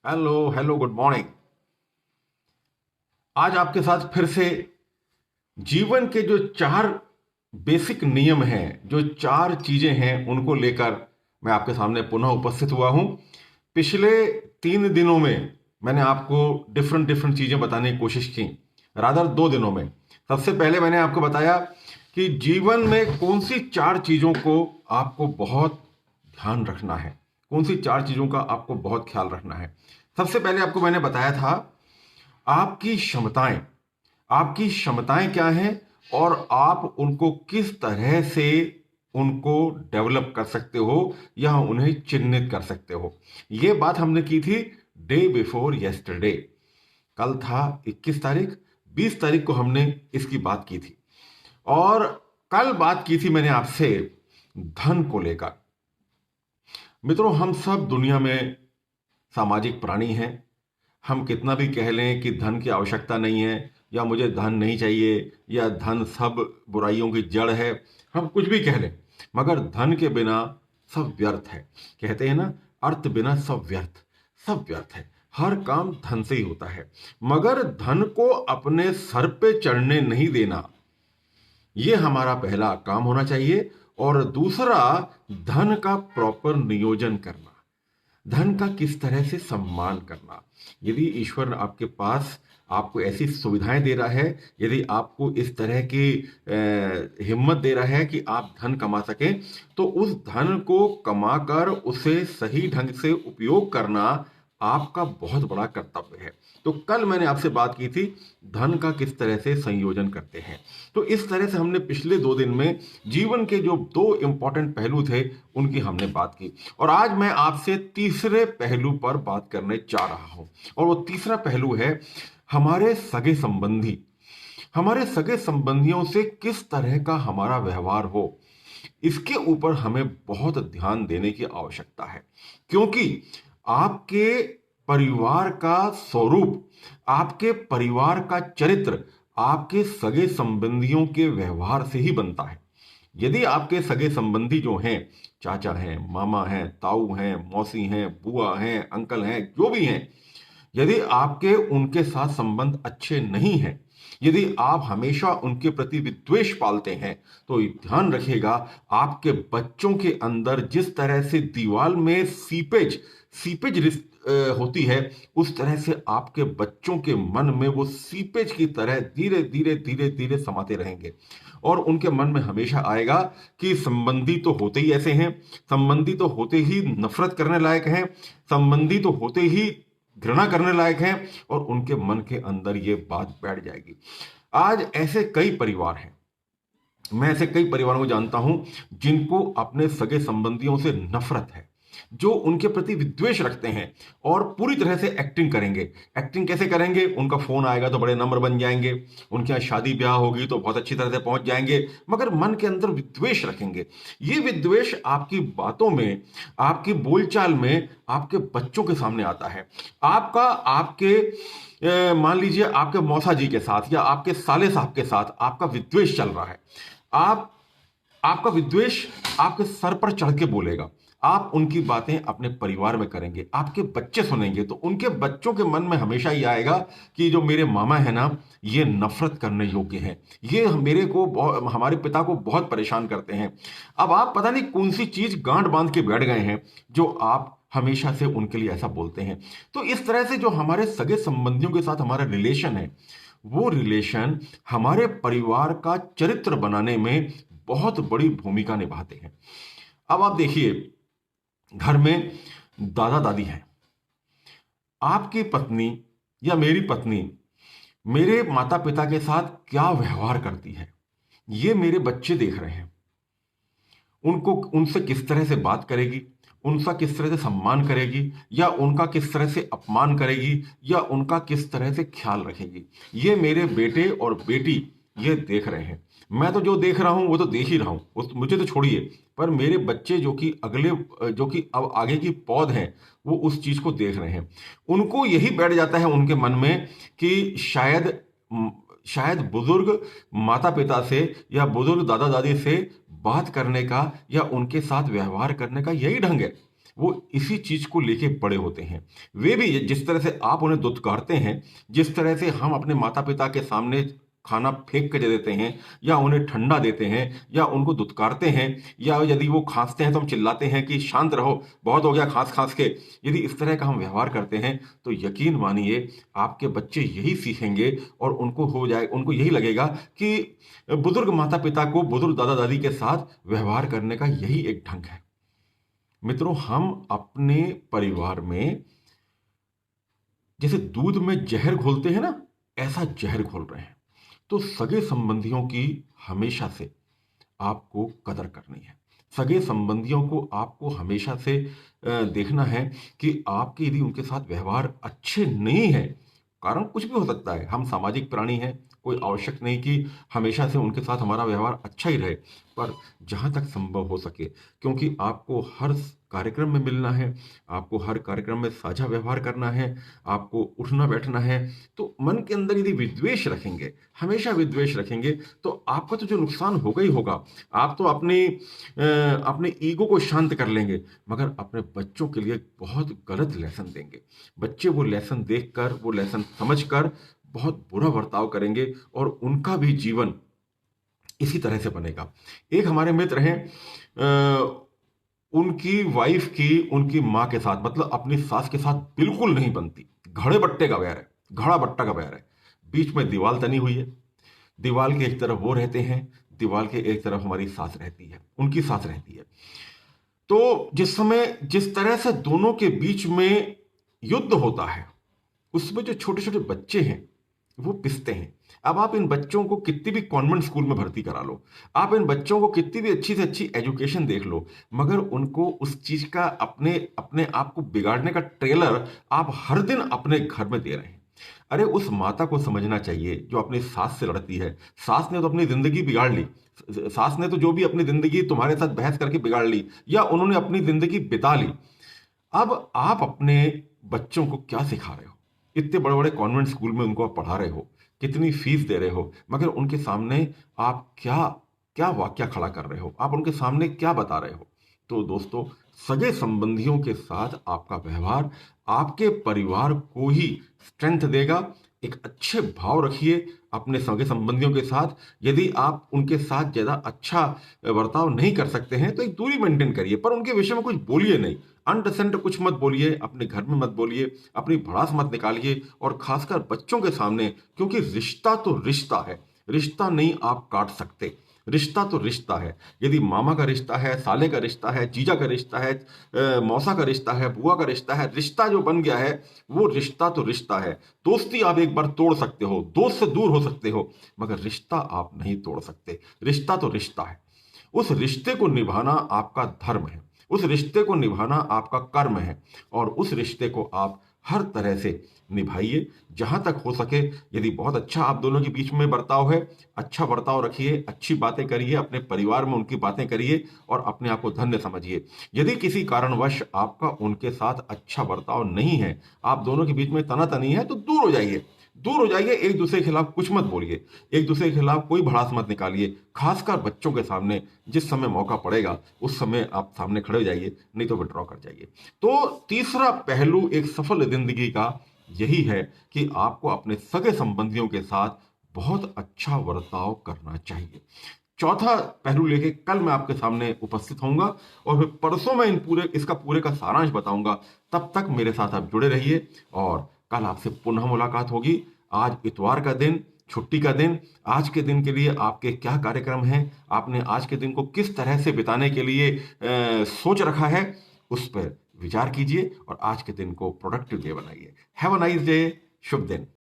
Hello hello, good morning. आज आपके साथ फिर से जीवन के जो चार बेसिक नियम हैं, जो चार चीजें हैं, उनको लेकर मैं आपके सामने पुनः उपस्थित हुआ हूं। पिछले 3 दिनों में मैंने आपको डिफरेंट डिफरेंट चीजें बताने की कोशिश की, रादर 2 दिनों में। सबसे पहले मैंने आपको बताया कि जीवन में कौन सी चार चीजों को आपको बहुत ध्यान रखना है, कौन सी चार चीजों का आपको बहुत ख्याल रखना है। सबसे पहले आपको मैंने बताया था आपकी क्षमताएं, आपकी क्षमताएं क्या हैं और आप उनको किस तरह से उनको डेवलप कर सकते हो या उन्हें चिन्हित कर सकते हो। यह बात हमने की थी डे बिफोर यस्टरडे। कल था 21 तारीख, 20 तारीख को हमने इसकी बात की थी। और कल बात की थी मैंने आपसे धन को लेकर। मित्रों, हम सब दुनिया में सामाजिक प्राणी हैं। हम कितना भी कह लें कि धन की आवश्यकता नहीं है, या मुझे धन नहीं चाहिए, या धन सब बुराइयों की जड़ है, हम कुछ भी कह लें, मगर धन के बिना सब व्यर्थ है। कहते हैं ना, अर्थ बिना सब व्यर्थ, सब व्यर्थ है। हर काम धन से ही होता है, मगर धन को अपने सर पे चढ़ने नहीं देना, ये हमारा पहला काम होना चाहिए। और दूसरा, धन का प्रॉपर नियोजन करना, धन का किस तरह से सम्मान करना। यदि ईश्वर आपके पास आपको ऐसी सुविधाएं दे रहा है, यदि आपको इस तरह की हिम्मत दे रहा है कि आप धन कमा सकें, तो उस धन को कमाकर उसे सही ढंग से उपयोग करना आपका बहुत बड़ा कर्तव्य है। तो कल मैंने आपसे बात की थी धन का किस तरह से संयोजन करते हैं। तो इस तरह से हमने पिछले 2 दिन में जीवन के जो 2 इंपॉर्टेंट पहलू थे उनकी हमने बात की। और आज मैं आपसे तीसरे पहलू पर बात करने जा रहा हूं, और वो तीसरा पहलू है हमारे सगे संबंधी। हमारे सगे संबंधियों से किस तरह का हमारा व्यवहार हो, इसके ऊपर हमें बहुत ध्यान देने की आवश्यकता है। क्योंकि आपके परिवार का स्वरूप, आपके परिवार का चरित्र आपके सगे संबंधियों के व्यवहार से ही बनता है। यदि आपके सगे संबंधी जो हैं, चाचा हैं, मामा हैं, ताऊ हैं, मौसी हैं, बुआ हैं, अंकल हैं, जो भी हैं, यदि आपके उनके साथ संबंध अच्छे नहीं हैं, यदि आप हमेशा उनके प्रति विद्वेष पालते हैं, तो ध्यान रखिएगा आपके बच्चों के अंदर जिस तरह से दीवार में सीपेज सीपेज होती है, उस तरह से आपके बच्चों के मन में वो सीपेज की तरह धीरे धीरे धीरे धीरे समाते रहेंगे। और उनके मन में हमेशा आएगा कि संबंधी तो होते ही ऐसे हैं, संबंधी तो होते ही नफरत करने लायक हैं, संबंधी तो होते ही घृणा करने लायक हैं, और उनके मन के अंदर ये बात बैठ जाएगी। आज ऐसे कई परिवार हैं, मैं ऐसे कई परिवारों को जानता हूं जिनको अपने सगे संबंधियों से नफरत है, जो उनके प्रति विद्वेष रखते हैं, और पूरी तरह से एक्टिंग करेंगे। एक्टिंग कैसे करेंगे? उनका फोन आएगा तो बड़े नम्र बन जाएंगे, उनके यहाँ शादी ब्याह होगी तो बहुत अच्छी तरह से पहुंच जाएंगे, मगर मन के अंदर विद्वेष रखेंगे। ये विद्वेष आपकी बातों में, आपकी बोलचाल में, आपके बच्चों के सामने आता है। आपका आपके मान लीजिए आपके मौसा जी के साथ या आपके साले साहब के साथ आपका विद्वेष चल रहा है। आप आपका विद्वेष आपके सर पर चढ़ के बोलेगा। आप उनकी बातें अपने परिवार में करेंगे, आपके बच्चे सुनेंगे, तो उनके बच्चों के मन में हमेशा ये आएगा कि जो मेरे मामा है ना, ये नफरत करने योग्य हैं, ये मेरे को हमारे पिता को बहुत परेशान करते हैं। अब आप पता नहीं कौन सी चीज गांठ बांध के बैठ गए हैं जो आप हमेशा से उनके लिए ऐसा बोलते हैं। तो इस तरह से जो हमारे सगे संबंधियों के साथ हमारा रिलेशन है, वो रिलेशन हमारे परिवार का चरित्र बनाने में बहुत बड़ी भूमिका निभाते हैं। अब आप देखिए, घर में दादा दादी हैं, आपकी पत्नी या मेरी पत्नी मेरे माता पिता के साथ क्या व्यवहार करती है, ये मेरे बच्चे देख रहे हैं। उनको उनसे किस तरह से बात करेगी, उनका किस तरह से सम्मान करेगी, या उनका किस तरह से अपमान करेगी, या उनका किस तरह से ख्याल रखेगी, ये मेरे बेटे और बेटी ये देख रहे हैं। मैं तो जो देख रहा हूं वो तो देख ही रहा हूं, मुझे तो छोड़िए, पर मेरे बच्चे जो कि जो कि अब आगे की पौध हैं, वो उस चीज को देख रहे हैं। उनको यही बैठ जाता है उनके मन में कि शायद बुजुर्ग माता पिता से या बुजुर्ग दादा दादी से बात करने का या उनके साथ व्यवहार करने का यही ढंग है। वो इसी चीज को लेके बड़े होते हैं। वे भी जिस तरह से आप उन्हें दुत्कारते हैं, जिस तरह से हम अपने माता पिता के सामने खाना फेंक के दे देते हैं, या उन्हें ठंडा देते हैं, या उनको दुत्कारते हैं, या यदि वो खांसते हैं तो हम चिल्लाते हैं कि शांत रहो, बहुत हो गया खांस खांस के, यदि इस तरह का हम व्यवहार करते हैं तो यकीन मानिए आपके बच्चे यही सीखेंगे और उनको यही लगेगा कि बुजुर्ग माता पिता को बुजुर्ग दादा दादी के साथ व्यवहार करने का यही एक ढंग है। मित्रों, हम अपने परिवार में जैसे दूध में जहर घोलते हैं ना, ऐसा जहर घोल रहे हैं। तो सगे संबंधियों की हमेशा से आपको कदर करनी है। सगे संबंधियों को आपको हमेशा से देखना है कि आपके यदि उनके साथ व्यवहार अच्छे नहीं है, कारण कुछ भी हो सकता है, हम सामाजिक प्राणी हैं, कोई आवश्यक नहीं कि हमेशा से उनके साथ हमारा व्यवहार अच्छा ही रहे, पर जहाँ तक संभव हो सके, क्योंकि आपको हर कार्यक्रम में मिलना है, आपको हर कार्यक्रम में साझा व्यवहार करना है, आपको उठना बैठना है, तो मन के अंदर यदि विद्वेष रखेंगे, हमेशा विद्वेष रखेंगे, तो आपका तो जो नुकसान होगा ही होगा। आप तो अपने ईगो को शांत कर लेंगे, मगर अपने बच्चों के लिए बहुत गलत लेसन देंगे। बच्चे वो लेसन देखकर, वो लेसन समझकर बहुत बुरा बर्ताव करेंगे और उनका भी जीवन इसी तरह से बनेगा। एक हमारे मित्र हैं, उनकी वाइफ की उनकी माँ के साथ, मतलब अपनी सास के साथ बिल्कुल नहीं बनती। घड़े बट्टे का बैर है, घड़ा बट्टा का बैर है। बीच में दीवार तनी हुई है, दीवार के एक तरफ वो रहते हैं, दीवार के एक तरफ हमारी सास रहती है, उनकी सास रहती है। तो जिस तरह से दोनों के बीच में युद्ध होता है, उसमें जो छोटे छोटे बच्चे हैं वो पिसते हैं। अब आप इन बच्चों को कितनी भी कॉन्वेंट स्कूल में भर्ती करा लो, आप इन बच्चों को कितनी भी अच्छी से अच्छी एजुकेशन देख लो, मगर उनको उस चीज का अपने अपने आप को बिगाड़ने का ट्रेलर आप हर दिन अपने घर में दे रहे हैं। अरे उस माता को समझना चाहिए जो अपनी सास से लड़ती है। सास ने तो अपनी जिंदगी बिगाड़ ली, सास ने तो जो भी अपनी जिंदगी तुम्हारे साथ बहस करके बिगाड़ ली, या उन्होंने अपनी जिंदगी बिता ली। अब आप अपने बच्चों को क्या सिखा रहे हो? इतने बड़े बड़े कॉन्वेंट स्कूल में उनको आप पढ़ा रहे हो, कितनी फीस दे रहे हो, मगर उनके सामने आप क्या क्या वाक्या खड़ा कर रहे हो, आप उनके सामने क्या बता रहे हो? तो दोस्तों, सगे संबंधियों के साथ आपका व्यवहार आपके परिवार को ही स्ट्रेंथ देगा। एक अच्छे भाव रखिए अपने सगे संबंधियों के साथ। यदि आप उनके साथ ज्यादा अच्छा बर्ताव नहीं कर सकते हैं तो एक दूरी मेंटेन करिए, पर उनके विषय में कुछ बोलिए नहीं, अनडिसेंट कुछ मत बोलिए, अपने घर में मत बोलिए, अपनी भड़ास मत निकालिए, और खासकर बच्चों के सामने, क्योंकि रिश्ता तो रिश्ता है, रिश्ता नहीं आप काट सकते। रिश्ता तो रिश्ता है। यदि मामा का रिश्ता है, साले का रिश्ता है, जीजा का रिश्ता है, मौसा का रिश्ता है, बुआ का रिश्ता है, रिश्ता जो बन गया है वो रिश्ता तो रिश्ता है। दोस्ती आप एक बार तोड़ सकते हो, दोस्त से दूर हो सकते हो, मगर रिश्ता आप नहीं तोड़ सकते। रिश्ता तो रिश्ता है। उस रिश्ते को निभाना आपका धर्म है, उस रिश्ते को निभाना आपका कर्म है, और उस रिश्ते को आप हर तरह से निभाइए जहां तक हो सके। यदि बहुत अच्छा आप दोनों के बीच में बर्ताव है, अच्छा बर्ताव रखिए, अच्छी बातें करिए, अपने परिवार में उनकी बातें करिए और अपने आप को धन्य समझिए। यदि किसी कारणवश आपका उनके साथ अच्छा बर्ताव नहीं है, आप दोनों के बीच में तनातनी है, तो दूर हो जाइए, दूर हो जाइए। एक दूसरे के खिलाफ कुछ मत बोलिए, एक दूसरे के खिलाफ कोई भड़ास मत निकालिए, खासकर बच्चों के सामने। जिस समय मौका पड़ेगा उस समय आप सामने खड़े हो जाइए, नहीं तो विड्रॉ कर जाइए। तो तीसरा पहलू एक सफल जिंदगी का यही है कि आपको अपने सगे संबंधियों के साथ बहुत अच्छा बर्ताव करना चाहिए। चौथा पहलू लेके कल मैं आपके सामने उपस्थित होऊंगा, और फिर परसों मैं इसका पूरे का सारांश बताऊंगा। तब तक मेरे साथ आप जुड़े रहिए, और कल आपसे पुनः मुलाकात होगी। आज इतवार का दिन, छुट्टी का दिन। आज के दिन के लिए आपके क्या कार्यक्रम हैं, आपने आज के दिन को किस तरह से बिताने के लिए सोच रखा है, उस पर विचार कीजिए और आज के दिन को प्रोडक्टिव डे बनाइए। Have a nice day. शुभ दिन।